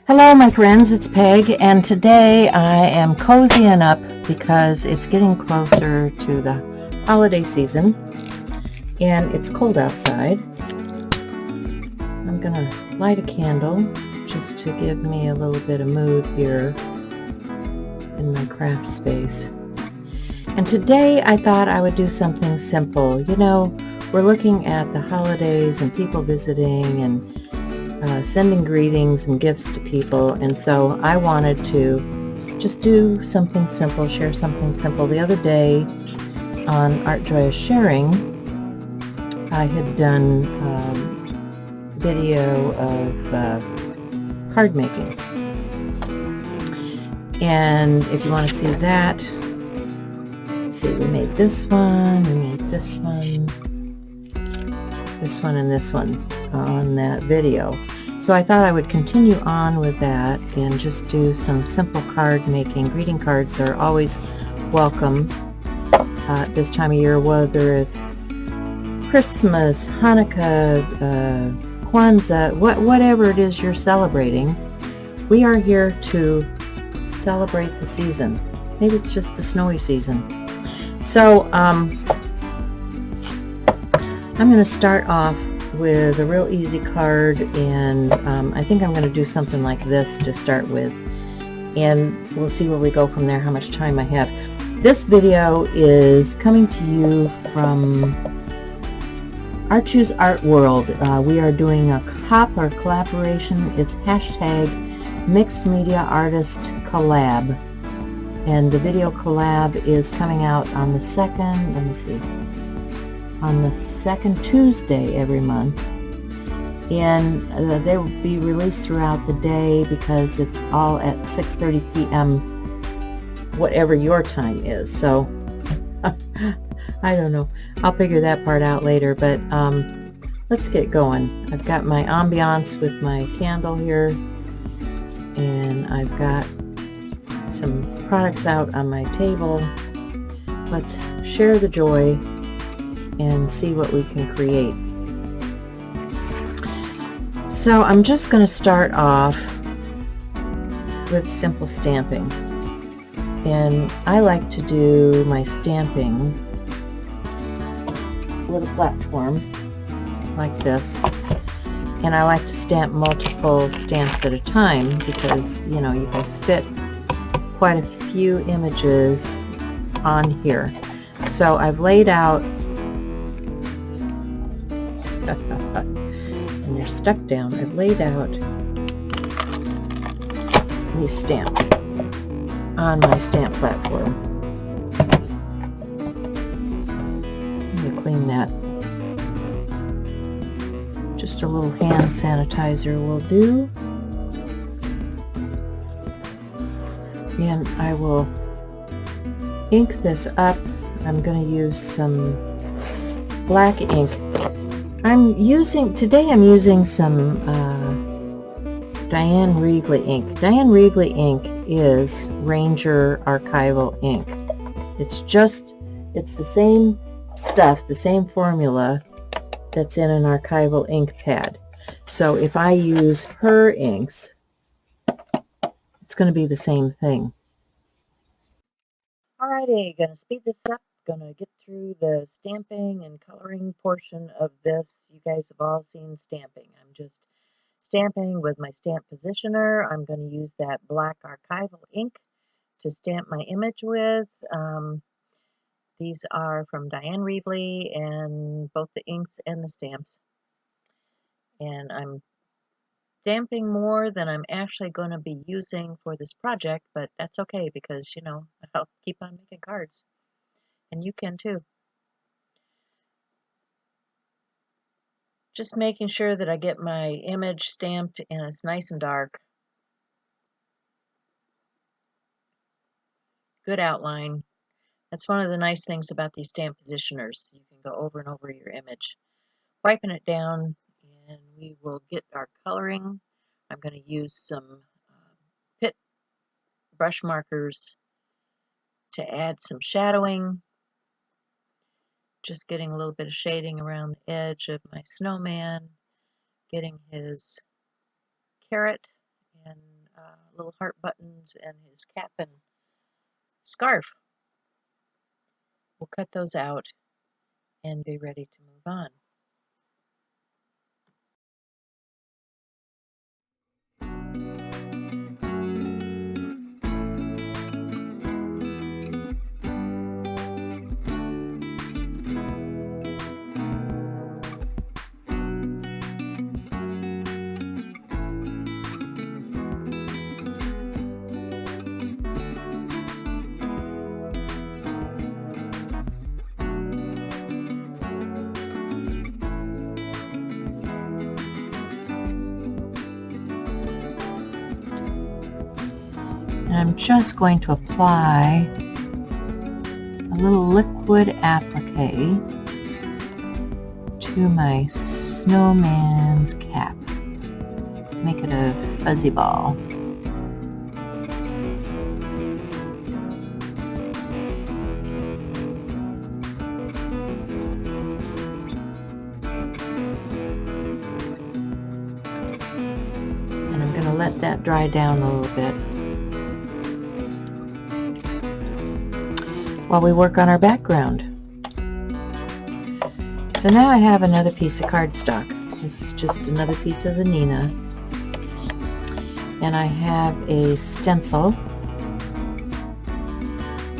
Hello my friends, it's Peg, and today I am cozying up because it's getting closer to the holiday season and it's cold outside. I'm gonna light a candle just to give me a little bit of mood here in my craft space. And today I thought I would do something simple. You know, we're looking at the holidays and people visiting and sending greetings and gifts to people, and so I wanted to just do something simple, share something simple. The other day on Art Joy is Sharing, I had done video of card making, and if you want to see that, let's see, we made this one, we made this one, and this one on that video. So I thought I would continue on with that and just do some simple card making. Greeting cards are always welcome this time of year, whether it's Christmas, Hanukkah, Kwanzaa, whatever it is you're celebrating. We are here to celebrate the season. Maybe it's just the snowy season. So I'm going to start off with a real easy card, and I think I'm going to do something like this to start with, and we'll see where we go from there, how much time I have. This video is coming to you from Archu's Art World. We are doing a COP or collaboration. It's hashtag Mixed Media Artist Collab, and the video collab is coming out on the second, let me see, on the second Tuesday every month, and they will be released throughout the day because it's all at 6:30 p.m. whatever your time is. So I don't know, I'll figure that part out later, but let's get going. I've got my ambiance with my candle here, and I've got some products out on my table. Let's share the joy and see what we can create. So I'm just going to start off with simple stamping, and I like to do my stamping with a platform like this, and I like to stamp multiple stamps at a time because, you know, you can fit quite a few images on here. So I've laid out, and they're stuck down, I've laid out these stamps on my stamp platform. I'm going to clean that. Just a little hand sanitizer will do. And I will ink this up. I'm going to use some black ink. Today I'm using some Diane Reevely ink. Diane Reevely ink is Ranger archival ink. It's the same stuff, the same formula that's in an archival ink pad. So if I use her inks, it's going to be the same thing. Alrighty, gonna speed this up. Gonna get through the stamping and coloring portion of this. You guys have all seen stamping. I'm just stamping with my stamp positioner. I'm going to use that black archival ink to stamp my image with. These are from Diane Reevely, and both the inks and the stamps. And I'm stamping more than I'm actually going to be using for this project, but that's okay because, you know, I'll keep on making cards. And you can too. Just making sure that I get my image stamped and it's nice and dark. Good outline. That's one of the nice things about these stamp positioners. You can go over and over your image. Wiping it down, and we will get our coloring. I'm going to use some Pitt brush markers to add some shadowing. Just getting a little bit of shading around the edge of my snowman, getting his carrot and little heart buttons and his cap and scarf. We'll cut those out and be ready to move on. And I'm just going to apply a little liquid applique to my snowman's cap. Make it a fuzzy ball. And I'm going to let that dry down a little bit while we work on our background. So now I have another piece of cardstock. This is just another piece of the Nina. And I have a stencil.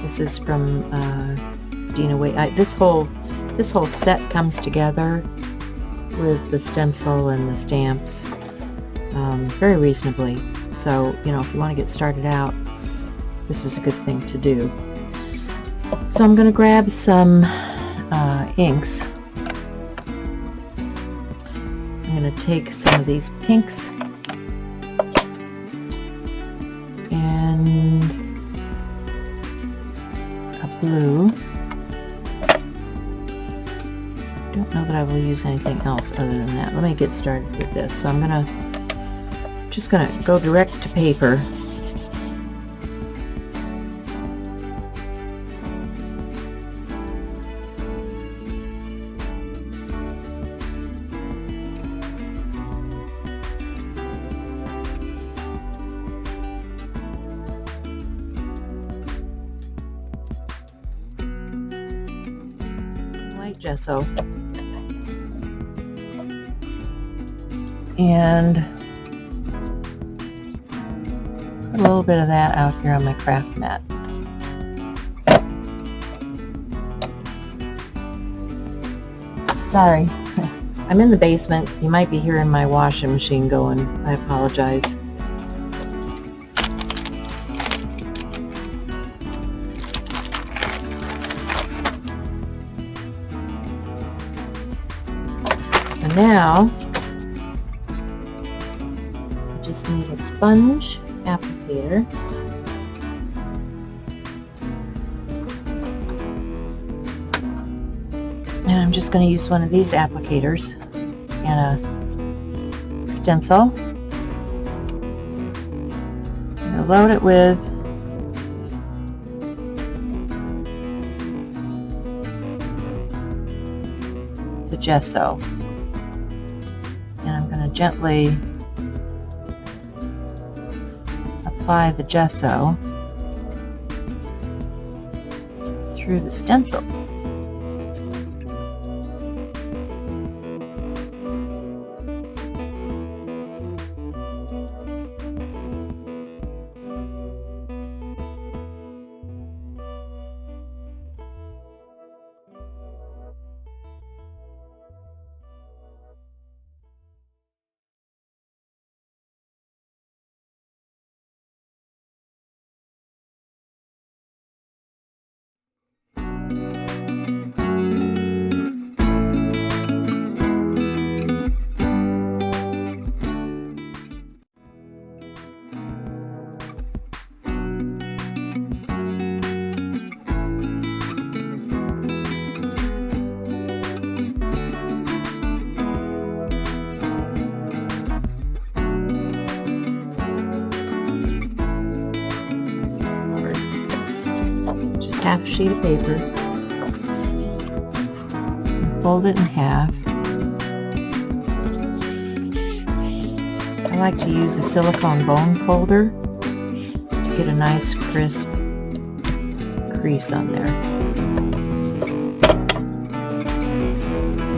This is from Dina Waite. This whole set comes together with the stencil and the stamps very reasonably. So, you know, if you want to get started out, this is a good thing to do. So I'm going to grab some inks. I'm going to take some of these pinks and a blue. Don't know that I will use anything else other than that. Let me get started with this. So I'm just going to go direct to paper. Gesso, and put a little bit of that out here on my craft mat. Sorry, I'm in the basement. You might be hearing my washing machine going. I apologize. Now, I just need a sponge applicator. And I'm just going to use one of these applicators and a stencil. I'm going to load it with the gesso. And I'm going to gently apply the gesso through the stencil. Half a sheet of paper and fold it in half. I like to use a silicone bone folder to get a nice crisp crease on there.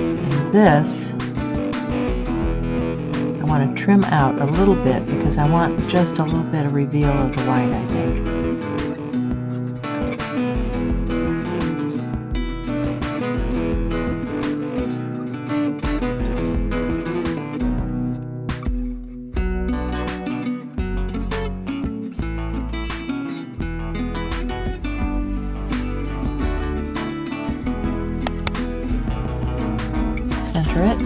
And this, I want to trim out a little bit because I want just a little bit of reveal of the white, I think. Center it.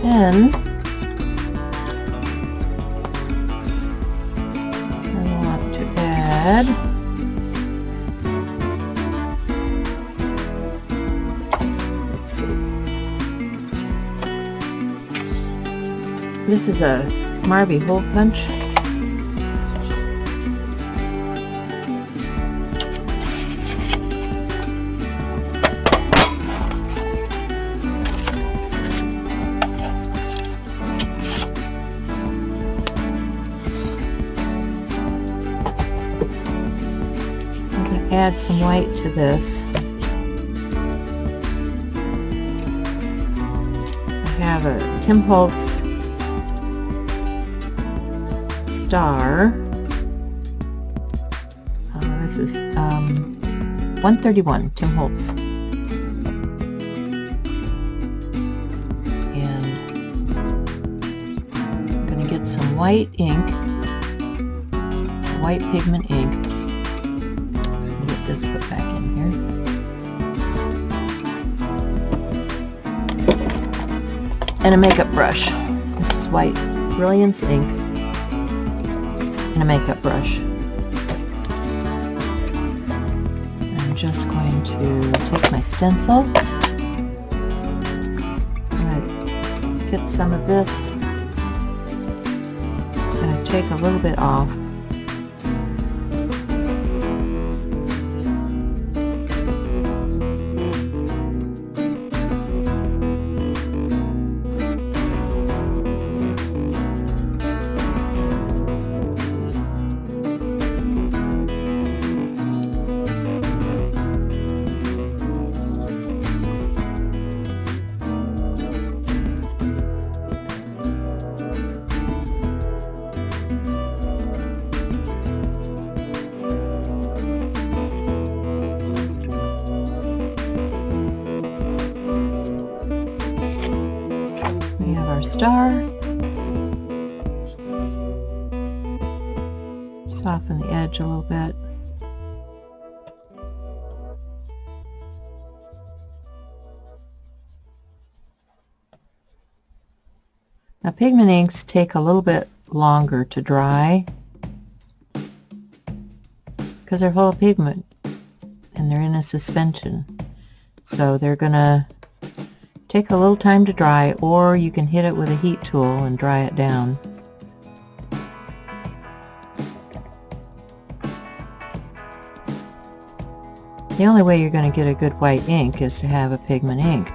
Then I want to add this is a Marby hole punch. Add some white to this. I have a Tim Holtz star. This is 131 Tim Holtz. And I'm going to get some white ink, white pigment ink. This put back in here. And a makeup brush. This is white Brilliance ink and a makeup brush. I'm just going to take my stencil. I'm going to get some of this. I'm going to take a little bit off. Star. Soften the edge a little bit. Now pigment inks take a little bit longer to dry because they're full of pigment and they're in a suspension. So they're gonna take a little time to dry, or you can hit it with a heat tool and dry it down. The only way you're going to get a good white ink is to have a pigment ink.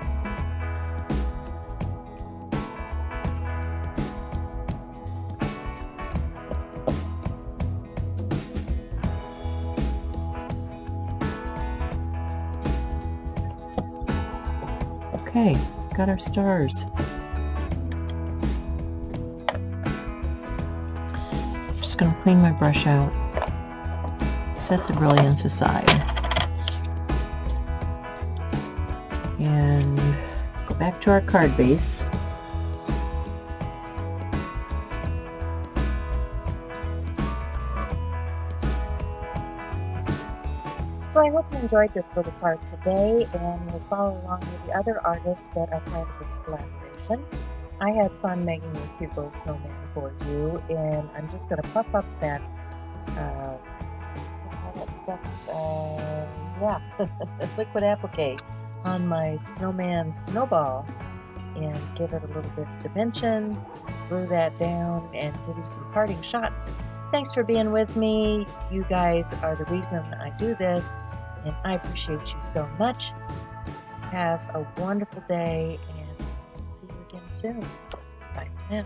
Okay, got our stars. I'm just going to clean my brush out, set the Brilliance aside, and go back to our card base. So I hope you enjoyed this little part today, and you'll follow along with the other artists that are part of this collaboration. I had fun making this cute little snowman for you, and I'm just going to puff up that, liquid applique on my snowman snowball, and give it a little bit of dimension, glue that down, and give you some parting shots. Thanks for being with me. You guys are the reason I do this. And I appreciate you so much. Have a wonderful day, and I'll see you again soon. Bye for now.